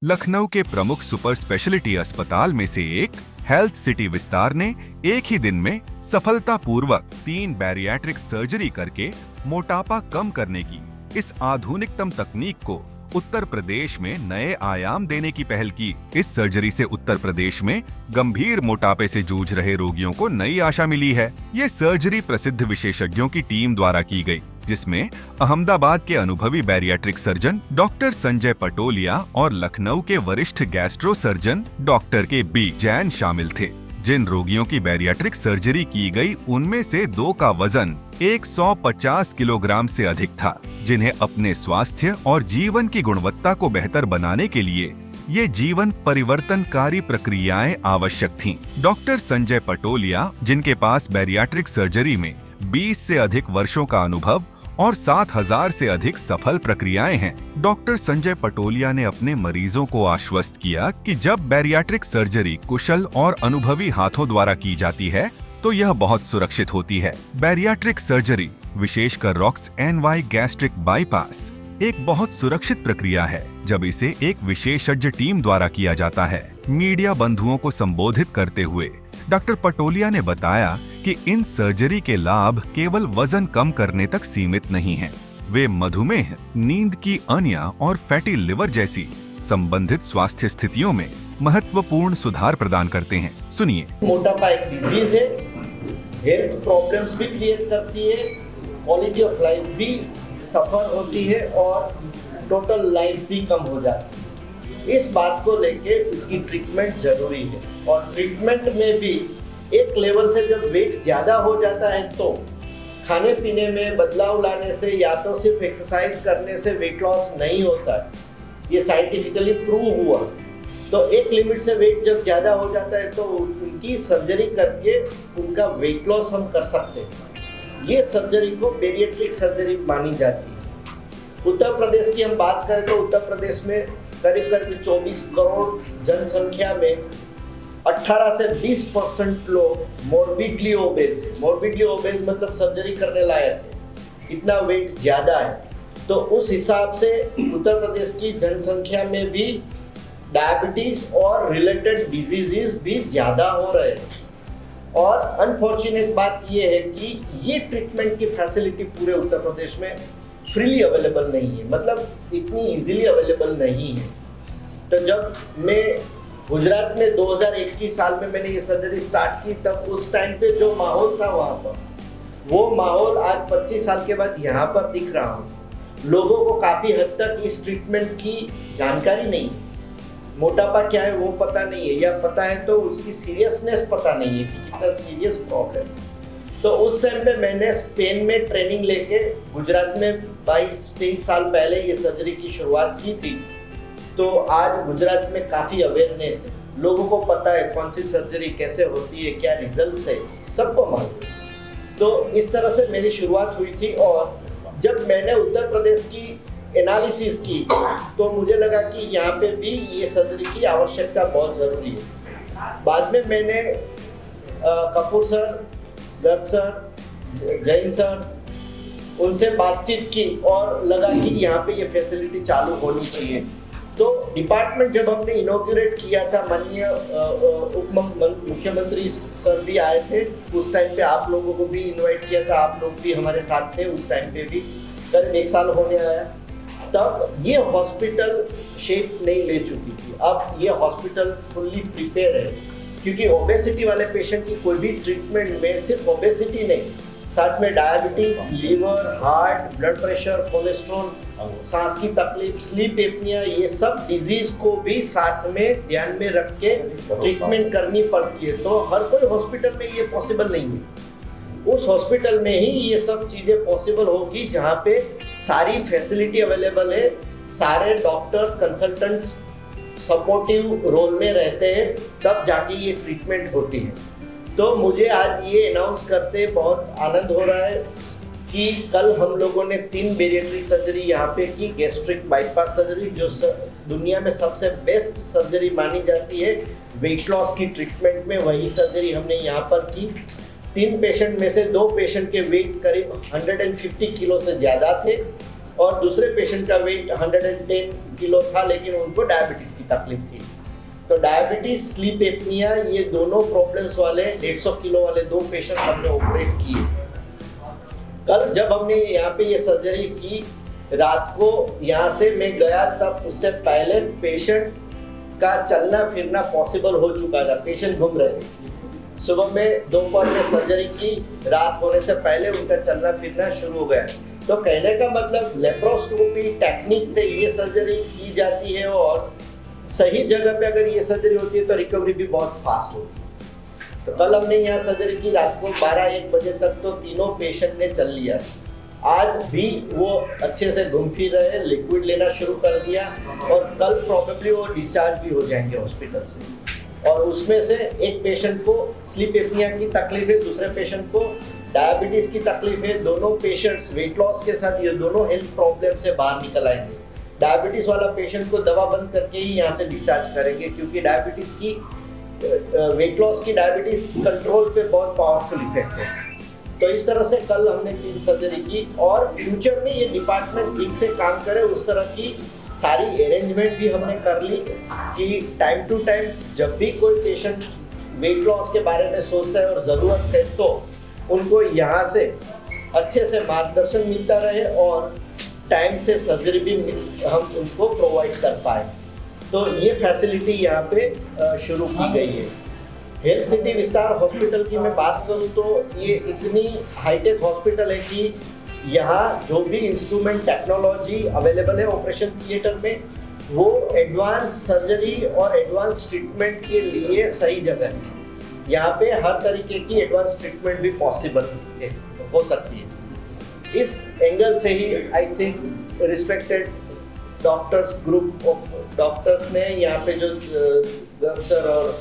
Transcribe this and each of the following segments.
लखनऊ के प्रमुख super speciality अस्पताल में से एक हेल्थ सिटी विस्तार ने एक ही दिन में सफलतापूर्वक 3 बैरिएट्रिक सर्जरी करके मोटापा कम करने की इस आधुनिकतम तकनीक को उत्तर प्रदेश में नए आयाम देने की पहल की। इस सर्जरी से उत्तर प्रदेश में गंभीर मोटापे से जूझ रहे रोगियों को नई आशा मिली है। ये सर्जरी प्रसिद्ध विशेषज्ञों की टीम द्वारा की गई, जिसमें अहमदाबाद के अनुभवी bariatric surgeon doctor Sanjay Patolia और लखनऊ के वरिष्ठ गैस्ट्रो सर्जन डॉक्टर के बी जैन शामिल थे। जिन रोगियों की बैरिएट्रिक सर्जरी की गई, उनमें से 2 का वजन 150 किलोग्राम से अधिक था, जिन्हें अपने स्वास्थ्य और जीवन की गुणवत्ता को बेहतर बनाने के लिए ये जीवन परिवर्तनकारी प्रक्रियाएं आवश्यक थीं। डॉक्टर संजय पटोलिया, जिनके पास बैरिएट्रिक सर्जरी में 20 से अधिक वर्षों का अनुभव और 7000 से अधिक सफल प्रक्रियाएं हैं, डॉक्टर संजय पटोलिया ने अपने मरीजों को आश्वस्त किया कि जब बैरिएट्रिक सर्जरी कुशल और अनुभवी हाथों द्वारा की जाती है तो यह बहुत सुरक्षित होती है। बैरिएट्रिक सर्जरी, विशेषकर रॉक्स एनवाई गैस्ट्रिक बाईपास, एक बहुत सुरक्षित प्रक्रिया है जब इसे एक विशेषज्ञ टीम द्वारा किया जाता है। मीडिया बंधुओं को संबोधित करते हुए डॉक्टर पटोलिया ने बताया कि इन सर्जरी के लाभ केवल वजन कम करने तक सीमित नहीं हैं। वे मधुमेह, नींद की अनिया और फैटी लिवर जैसी संबंधित स्वास्थ्य स्थितियों में महत्वपूर्ण सुधार प्रदान करते हैं। सुनिए। मोटापा एक डिजीज है, हेल्थ प्रॉब्लम्स भी क्रिएट करती है, क्वालिटी ऑफ लाइफ भी सफर होती है और टोटल लाइफ भी कम हो जाती है। इस बात को लेके इसकी ट्रीटमेंट जरूरी है और ट्रीटमेंट में भी एक लेवल से जब वेट ज़्यादा हो जाता है तो खाने पीने में बदलाव लाने से या तो सिर्फ एक्सरसाइज करने से वेट लॉस नहीं होता है, ये साइंटिफिकली प्रूव हुआ। तो एक लिमिट से वेट जब ज़्यादा हो जाता है तो उनकी सर्जरी करके उनका वेट लॉस हम कर सकते हैं। ये सर्जरी को बैरिएट्रिक सर्जरी मानी जाती है। उत्तर प्रदेश की हम बात करें तो उत्तर प्रदेश में करीब 24 करोड़ जनसंख्या में 18 से 20% लोग मोर्बिडली ओबेज है। मोर्बिडली ओबेज मतलब सर्जरी करने लायक है, इतना वेट ज़्यादा है। तो उस हिसाब से उत्तर प्रदेश की जनसंख्या में भी डायबिटीज और रिलेटेड डिजीजेस भी ज़्यादा हो रहे हैं। और अनफॉर्चुनेट बात ये है कि ये ट्रीटमेंट की फैसिलिटी पूरे उत्तर प्रदेश में फ्रीली अवेलेबल नहीं है, मतलब इतनी इजीली अवेलेबल नहीं है। तो जब मैं गुजरात में 2021 साल में मैंने ये सर्जरी स्टार्ट की, तब उस टाइम पे जो माहौल था वहाँ पर, वो माहौल आज 25 साल के बाद यहाँ पर दिख रहा हूँ। लोगों को काफ़ी हद तक इस ट्रीटमेंट की जानकारी नहीं है। मोटापा क्या है वो पता नहीं है, या पता है तो उसकी सीरियसनेस पता नहीं है कि कितना सीरियस प्रॉब्लम है। तो उस टाइम पे मैंने स्पेन में ट्रेनिंग लेके गुजरात में 22-23 साल पहले ये सर्जरी की शुरुआत की थी। तो आज गुजरात में काफ़ी अवेयरनेस है, लोगों को पता है कौन सी सर्जरी कैसे होती है, क्या रिजल्ट्स है, सबको मालूम है। तो इस तरह से मेरी शुरुआत हुई थी और जब मैंने उत्तर प्रदेश की एनालिसिस की तो मुझे लगा कि यहाँ पे भी ये सर्जरी की आवश्यकता बहुत ज़रूरी है। बाद में मैंने Kapoor sir, Garg sir, Jain sir, उनसे बातचीत की और लगा कि यहाँ पे ये फैसिलिटी चालू होनी चाहिए। तो डिपार्टमेंट जब हमने इनॉग्रेट किया था, माननीय उप मुख्यमंत्री सर भी आए थे उस टाइम पे, आप लोगों को भी इनवाइट किया था, आप लोग भी हमारे साथ थे उस टाइम पे भी, करीब 1 साल होने आया। तब ये हॉस्पिटल शेप नहीं ले चुकी थी, अब ये हॉस्पिटल फुल्ली प्रिपेयर है, क्योंकि ओबेसिटी वाले पेशेंट की कोई भी ट्रीटमेंट में सिर्फ ओबेसिटी नहीं, साथ में diabetes, liver, heart, blood pressure, cholesterol, सांस की तकलीफ, स्लीप एपनिया, ये सब डिजीज को भी साथ में ध्यान में रख के ट्रीटमेंट करनी पड़ती है। तो हर कोई हॉस्पिटल में ये पॉसिबल नहीं है। उस हॉस्पिटल में ही ये सब चीज़ें पॉसिबल होगी जहाँ पे सारी फैसिलिटी अवेलेबल है, सारे डॉक्टर्स, कंसल्टेंट्स सपोर्टिव रोल में रहते हैं, तब जाके ये ट्रीटमेंट होती है। तो मुझे आज ये अनाउंस करते बहुत आनंद हो रहा है कि कल हम लोगों ने 3 बैरिएट्रिक सर्जरी यहाँ पे की। गैस्ट्रिक बाईपास सर्जरी जो दुनिया में सबसे बेस्ट सर्जरी मानी जाती है वेट लॉस की ट्रीटमेंट में, वही सर्जरी हमने यहाँ पर की। 3 पेशेंट में से 2 पेशेंट के वेट करीब 150 किलो से ज़्यादा थे और दूसरे पेशेंट का वेट 110 किलो था, लेकिन उनको डायबिटीज की तकलीफ थी। तो डायबिटीज, स्लीप एपनिया, ये दोनों प्रॉब्लम्स वाले 150 किलो वाले 2 पेशेंट हमने ऑपरेट किए। कल जब हमने यहाँ पे ये सर्जरी की, रात को यहाँ से मैं गया, तब उससे पहले पेशेंट का चलना फिरना पॉसिबल हो चुका था, पेशेंट घूम रहे थे। सुबह में, दोपहर में सर्जरी की, रात होने से पहले उनका चलना फिरना शुरू हो गया। तो कहने का मतलब लेप्रोस्कोपी टेक्निक से ये सर्जरी की जाती है, और सही जगह पे अगर ये सर्जरी होती है तो रिकवरी भी बहुत फास्ट होती है। तो कल हमने यहाँ सर्जरी की, रात को 12-1 बजे तक तो तीनों पेशेंट ने चल लिया। आज भी वो अच्छे से घूम फिर रहे, लिक्विड लेना शुरू कर दिया, और कल प्रॉबेबली वो डिस्चार्ज भी हो जाएंगे हॉस्पिटल से। और उसमें से एक पेशेंट को स्लीप एपनिया की तकलीफ है, दूसरे पेशेंट को डायबिटीज की तकलीफ है। दोनों पेशेंट्स वेट लॉस के साथ ये दोनों हेल्थ प्रॉब्लम से बाहर निकल आएंगे। डायबिटीज वाला पेशेंट को दवा बंद करके ही यहाँ से डिस्चार्ज करेंगे, क्योंकि डायबिटीज की वेट लॉस की डायबिटीज कंट्रोल पे बहुत पावरफुल इफेक्ट है। तो इस तरह से कल हमने 3 सर्जरी की, और फ्यूचर में ये डिपार्टमेंट ठीक से काम करे उस तरह की सारी अरेंजमेंट भी हमने कर ली कि टाइम टू टाइम जब भी कोई पेशेंट वेट लॉस के बारे में सोचता है और ज़रूरत है, तो उनको यहाँ से अच्छे से मार्गदर्शन मिलता रहे और टाइम से सर्जरी भी हम उनको प्रोवाइड कर पाए। तो ये फैसिलिटी यहाँ पे शुरू की गई है। हेल्थ सिटी विस्तार हॉस्पिटल की मैं बात करूँ तो ये इतनी हाईटेक हॉस्पिटल है कि यहाँ जो भी इंस्ट्रूमेंट टेक्नोलॉजी अवेलेबल है ऑपरेशन थिएटर में, वो एडवांस सर्जरी और एडवांस ट्रीटमेंट के लिए सही जगह है। यहाँ पे हर तरीके की एडवांस ट्रीटमेंट भी पॉसिबल हो सकती है। इस एंगल से ही I think respected doctors, group of doctors ने यहाँ पे जो गर्ग सर और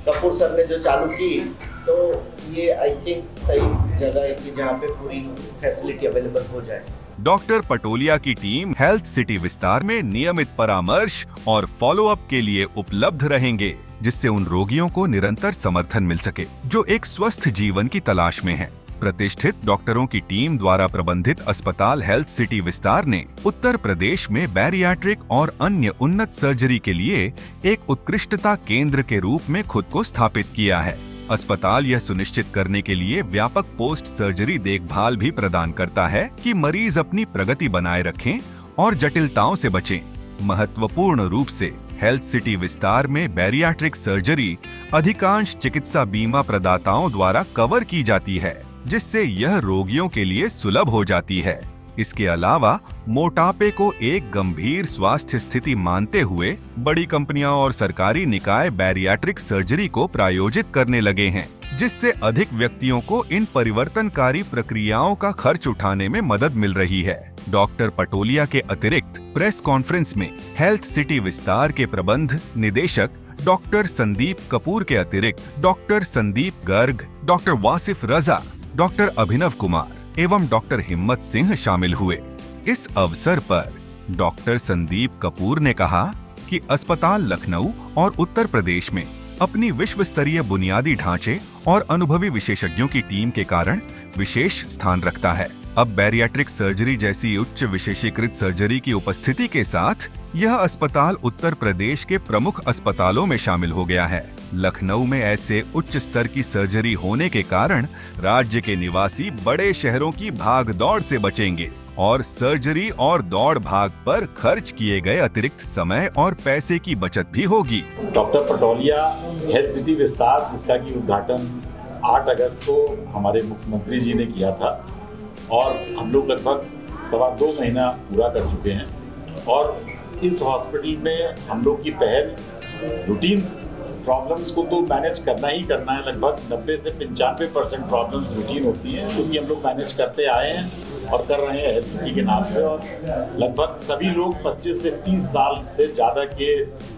कपूर सर ने जो चालू की, तो ये आई थिंक सही जगह है कि जहाँ पे पूरी फैसिलिटी अवेलेबल हो जाए। डॉक्टर पटोलिया की टीम हेल्थ सिटी विस्तार में नियमित परामर्श और फॉलो अप के लिए उपलब्ध रहेंगे, जिससे उन रोगियों को निरंतर समर्थन मिल सके जो एक स्वस्थ जीवन की तलाश में हैं। प्रतिष्ठित डॉक्टरों की टीम द्वारा प्रबंधित अस्पताल हेल्थ सिटी विस्तार ने उत्तर प्रदेश में बैरियाट्रिक और अन्य उन्नत सर्जरी के लिए एक उत्कृष्टता केंद्र के रूप में खुद को स्थापित किया है। अस्पताल यह सुनिश्चित करने के लिए व्यापक पोस्ट सर्जरी देखभाल भी प्रदान करता है कि मरीज अपनी प्रगति बनाए रखें और जटिलताओं से बचें। महत्वपूर्ण रूप से हेल्थ सिटी विस्तार में बैरियाट्रिक सर्जरी अधिकांश चिकित्सा बीमा प्रदाताओं द्वारा कवर की जाती है, जिससे यह रोगियों के लिए सुलभ हो जाती है। इसके अलावा मोटापे को एक गंभीर स्वास्थ्य स्थिति मानते हुए बड़ी कंपनियां और सरकारी निकाय बैरियाट्रिक सर्जरी को प्रायोजित करने लगे हैं, जिससे अधिक व्यक्तियों को इन परिवर्तनकारी प्रक्रियाओं का खर्च उठाने में मदद मिल रही है। डॉक्टर पटोलिया के अतिरिक्त प्रेस कॉन्फ्रेंस में हेल्थ सिटी विस्तार के प्रबंध निदेशक डॉक्टर संदीप कपूर के अतिरिक्त डॉक्टर संदीप गर्ग, डॉक्टर वासिफ रजा, डॉक्टर अभिनव कुमार एवं डॉक्टर हिम्मत सिंह शामिल हुए। इस अवसर पर डॉक्टर संदीप कपूर ने कहा कि अस्पताल लखनऊ और उत्तर प्रदेश में अपनी विश्व स्तरीय बुनियादी ढांचे और अनुभवी विशेषज्ञों की टीम के कारण विशेष स्थान रखता है। अब बैरियाट्रिक सर्जरी जैसी उच्च विशेषीकृत सर्जरी की उपस्थिति के साथ यह अस्पताल उत्तर प्रदेश के प्रमुख अस्पतालों में शामिल हो गया है। लखनऊ में ऐसे उच्च स्तर की सर्जरी होने के कारण राज्य के निवासी बड़े शहरों की भागदौड़ से बचेंगे और सर्जरी और दौड़ भाग पर खर्च किए गए अतिरिक्त समय और पैसे की बचत भी होगी। डॉक्टर पटोलिया हेल्थ सिटी विस्तार, जिसका की उद्घाटन 8 अगस्त को हमारे मुख्यमंत्री जी ने किया था और हम लोग लगभग 2.25 महीना पूरा कर चुके हैं। और इस हॉस्पिटल में हम लोग की पहल रूटीन प्रॉब्लम्स को तो मैनेज करना ही करना है। लगभग 90 से 95% प्रॉब्लम्स रूटीन होती हैं, क्योंकि हम लोग मैनेज करते आए हैं और कर रहे हैं हेल्थ सिटी के नाम से। और लगभग सभी लोग 25 से 30 साल से ज़्यादा के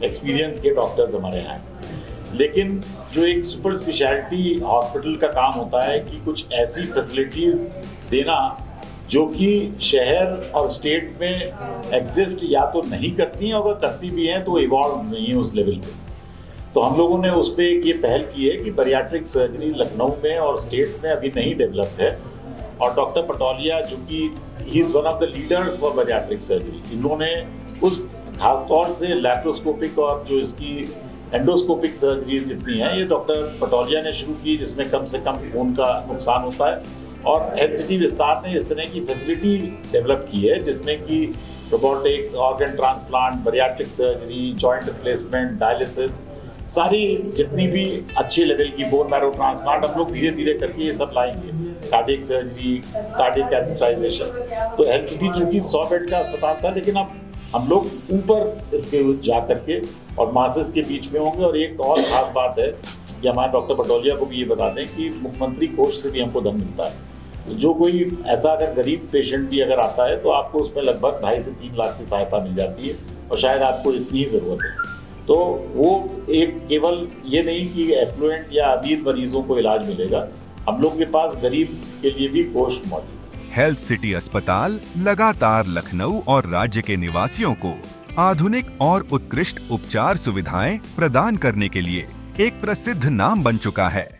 एक्सपीरियंस के डॉक्टर्स हमारे यहाँ हैं। लेकिन जो एक सुपर स्पेशलिटी हॉस्पिटल का काम होता है कि कुछ ऐसी फैसिलिटीज़ देना जो कि शहर और स्टेट में एग्जिस्ट या तो नहीं करती हैं, अगर करती भी हैं तो इवॉल्व नहीं है उस लेवल पे। तो हम लोगों ने उस पर ये पहल की है कि बैरियाट्रिक सर्जरी लखनऊ में और स्टेट में अभी नहीं डेवलप्ड है, और डॉक्टर पटोलिया जो कि he is one of the leaders for bariatric surgery, इन्होंने उस खासतौर से लैप्रोस्कोपिक और जो इसकी एंडोस्कोपिक सर्जरीज जितनी हैं ये डॉक्टर पटोलिया ने शुरू की, जिसमें कम से कम खून का नुकसान होता है। और हेल्थ सिटी विस्तार ने इस तरह की फैसिलिटी डेवलप की है जिसमें कि robotics, organ transplant, bariatric surgery, joint replacement, dialysis, सारी जितनी भी अच्छे लेवल की बोन मैरो ट्रांसप्लांट हम लोग धीरे धीरे करके ये सब लाएंगे, कार्डियक सर्जरी, कार्डियक कैथेटराइजेशन। तो हेल्थ सिटी चूंकि 100 बेड का अस्पताल था, लेकिन अब हम लोग ऊपर इसके जा करके और मासेस के बीच में होंगे। और एक और खास बात है कि हमारे डॉक्टर पटोलिया को भी ये बता दें कि मुख्यमंत्री कोष से भी हमको धन मिलता है। जो कोई ऐसा अगर गरीब पेशेंट भी अगर आता है तो आपको उसमें लगभग 2.5 से 3 लाख की सहायता मिल जाती है, और शायद आपको इतनी ही ज़रूरत है। तो वो एक केवल ये नहीं कि एफ्लुएंट या अमीर मरीजों को इलाज मिलेगा, हम लोग के पास गरीब के लिए भी कोष मौजूद है। हेल्थ सिटी अस्पताल लगातार लखनऊ और राज्य के निवासियों को आधुनिक और उत्कृष्ट उपचार सुविधाएं प्रदान करने के लिए एक प्रसिद्ध नाम बन चुका है।